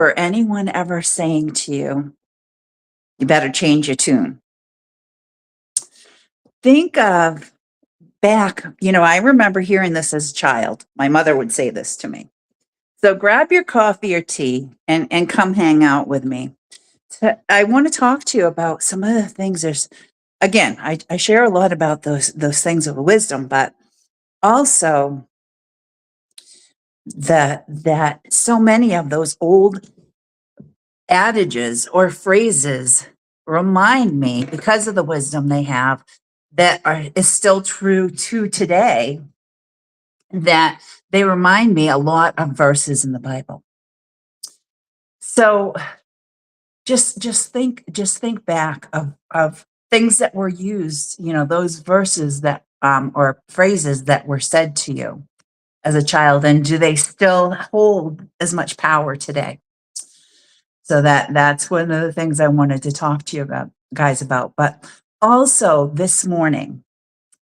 For anyone ever saying to you, you better change your tune. Think of back, I remember hearing this as a child. My mother would say this to me. So grab your coffee or tea and come hang out with me. I want to talk to you about some of the things. Again, I share a lot about those things of wisdom, but also that so many of those old adages or phrases remind me, because of the wisdom they have, is still true to today, that they remind me a lot of verses in the Bible. So just think back of things that were used, those verses that or phrases that were said to you as a child, and do they still hold as much power today? So that's one of the things I wanted to talk to you guys about. But also this morning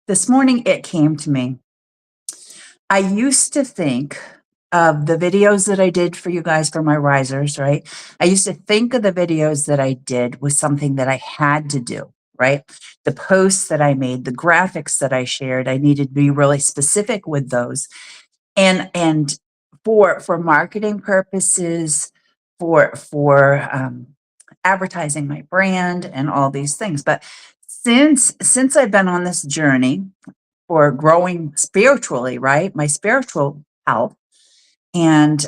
it came to me. I used to think of the videos that I did for you guys for my risers, right? I used to think of the videos that I did was something that I had to do, right? The posts that I made, the graphics that I shared, I needed to be really specific with those. And for marketing purposes, for advertising my brand and all these things. But since I've been on this journey for growing spiritually, right, my spiritual health, and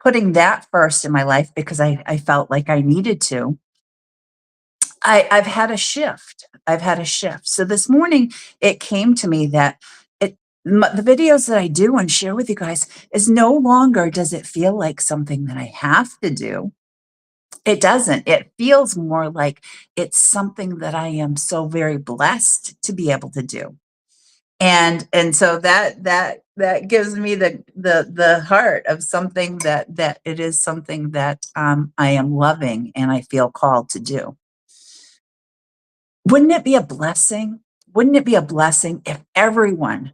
putting that first in my life because I felt like I needed to, I've had a shift. So this morning it came to me that the videos that I do and share with you guys is no longer does it feel like something that I have to do. It doesn't. It feels more like it's something that I am so very blessed to be able to do. And so that gives me the heart of something that it is something that I am loving and I feel called to do. Wouldn't it be a blessing? Wouldn't it be a blessing if everyone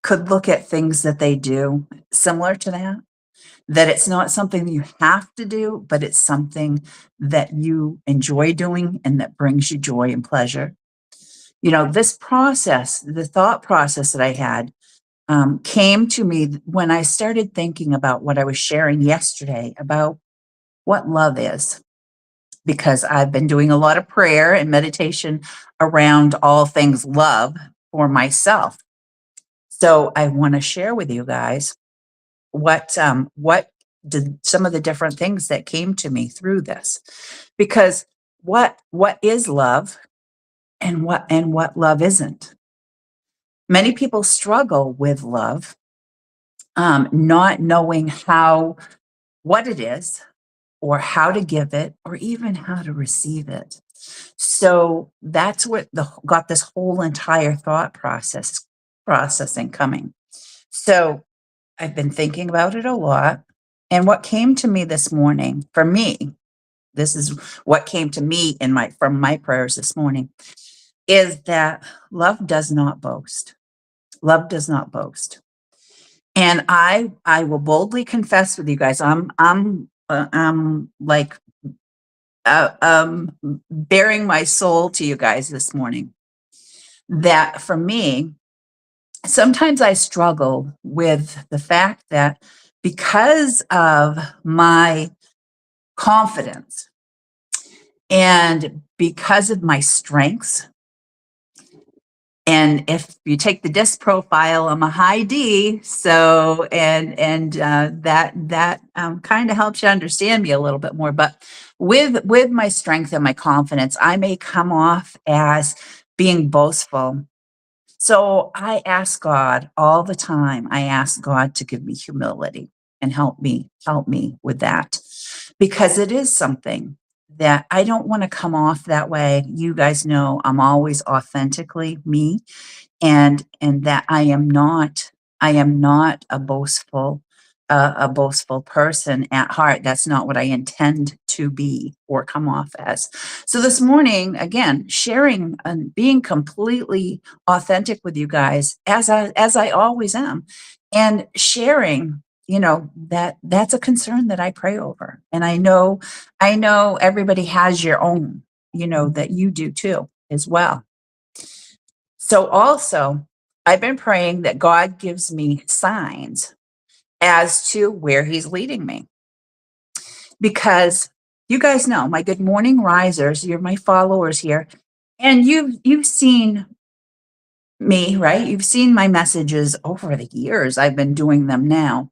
could look at things that they do similar to that it's not something you have to do, but it's something that you enjoy doing and that brings you joy and pleasure? This process, the thought process that I had, came to me when I started thinking about what I was sharing yesterday about what love is, because I've been doing a lot of prayer and meditation around all things love for myself. So I want to share with you guys what did some of the different things that came to me through this, because what is love and what love isn't. Many people struggle with love, not knowing what it is, or how to give it, or even how to receive it. So that's what got this whole entire thought processing coming. So I've been thinking about it a lot. And what came to me this morning, for me, this is what came to me from my prayers this morning, is that love does not boast. Love does not boast. And I will boldly confess with you guys, I'm like bearing my soul to you guys this morning, that for me, sometimes I struggle with the fact that because of my confidence and because of my strengths, and if you take the disc profile, I'm a high D, so that kind of helps you understand me a little bit more. But with my strength and my confidence, I may come off as being boastful. So I ask God all the time. I ask God to give me humility and help me with that, because it is something that I don't want to come off that way. You guys know I'm always authentically me, and that I am not a boastful person at heart. That's not what I intend to be or come off as. So this morning, again, sharing and being completely authentic with you guys, as I always am, and sharing, that's a concern that I pray over. And I know everybody has your own, that you do too as well. So also, I've been praying that God gives me signs as to where he's leading me. Because you guys know, my good morning risers, you're my followers here, and you've seen me, right? You've seen my messages over the years. I've been doing them now.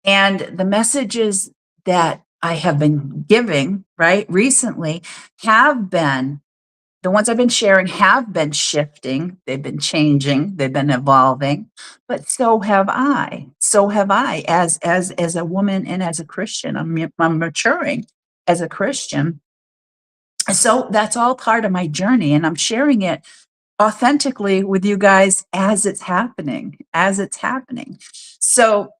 And the messages that I have been giving, right, recently have been the ones I've been sharing have been shifting, they've been changing, they've been evolving, but so have I. So have I as a woman and as a Christian. I'm maturing as a Christian. So that's all part of my journey, and I'm sharing it authentically with you guys as it's happening. So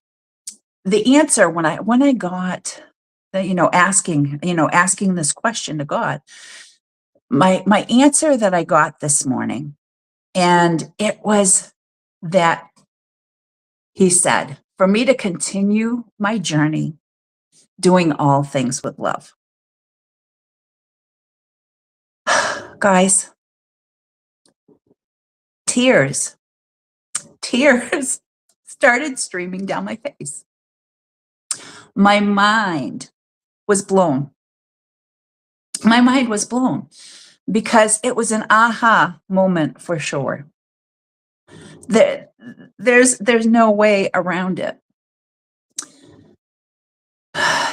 the answer when I got the, asking this question to God, my answer that I got this morning, and it was that he said, for me to continue my journey doing all things with love. Guys, tears, tears started streaming down my face. My mind was blown. My mind was blown because it was an aha moment for sure. There, there's no way around it.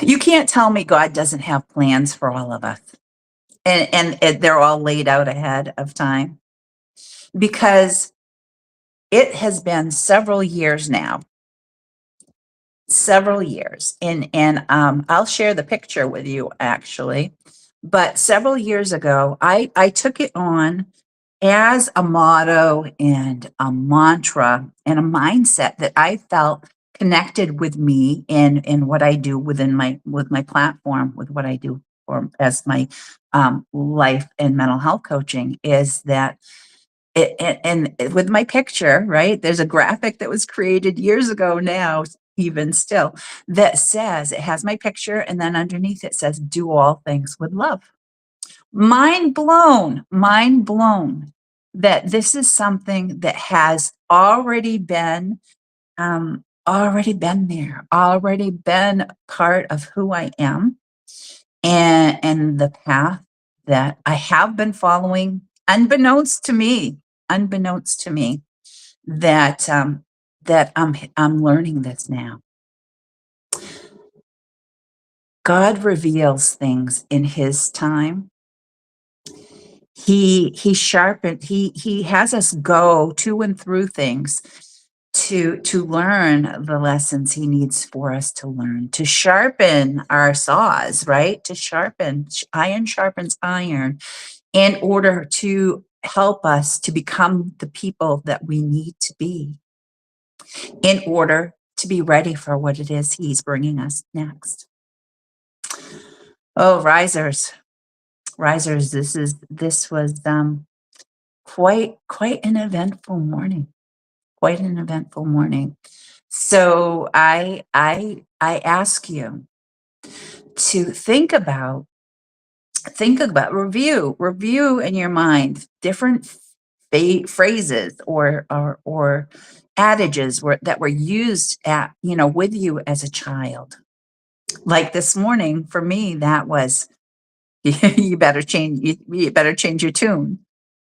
You can't tell me God doesn't have plans for all of us, and they're all laid out ahead of time, because it has been several years now, several years, and I'll share the picture with you actually. But several years ago, I took it on as a motto and a mantra and a mindset that I felt connected with me in what I do with my platform, with what I do for as my life and mental health coaching, is that and with my picture, right? There's a graphic that was created years ago now, even still, that says, it has my picture, and then underneath it says, do all things with love. Mind blown that this is something that has already been there, already been part of who I am, and the path that I have been following, unbeknownst to me, that I'm learning this now. God reveals things in his time. He has us go to and through things to learn the lessons he needs for us to learn, to sharpen our saws, right? To sharpen, iron sharpens iron, in order to help us to become the people that we need to be, in order to be ready for what it is he's bringing us next. Oh, risers, this was quite an eventful morning. Quite an eventful morning. So I ask you to review in your mind different phrases or adages that were used with you as a child. Like this morning, for me, that was, you better change your tune.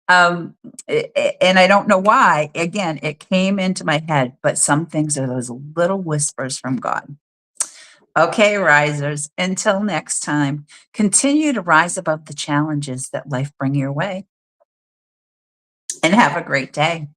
And I don't know why. Again, it came into my head, but some things are those little whispers from God. Okay, risers, until next time, continue to rise above the challenges that life bring your way, and have a great day.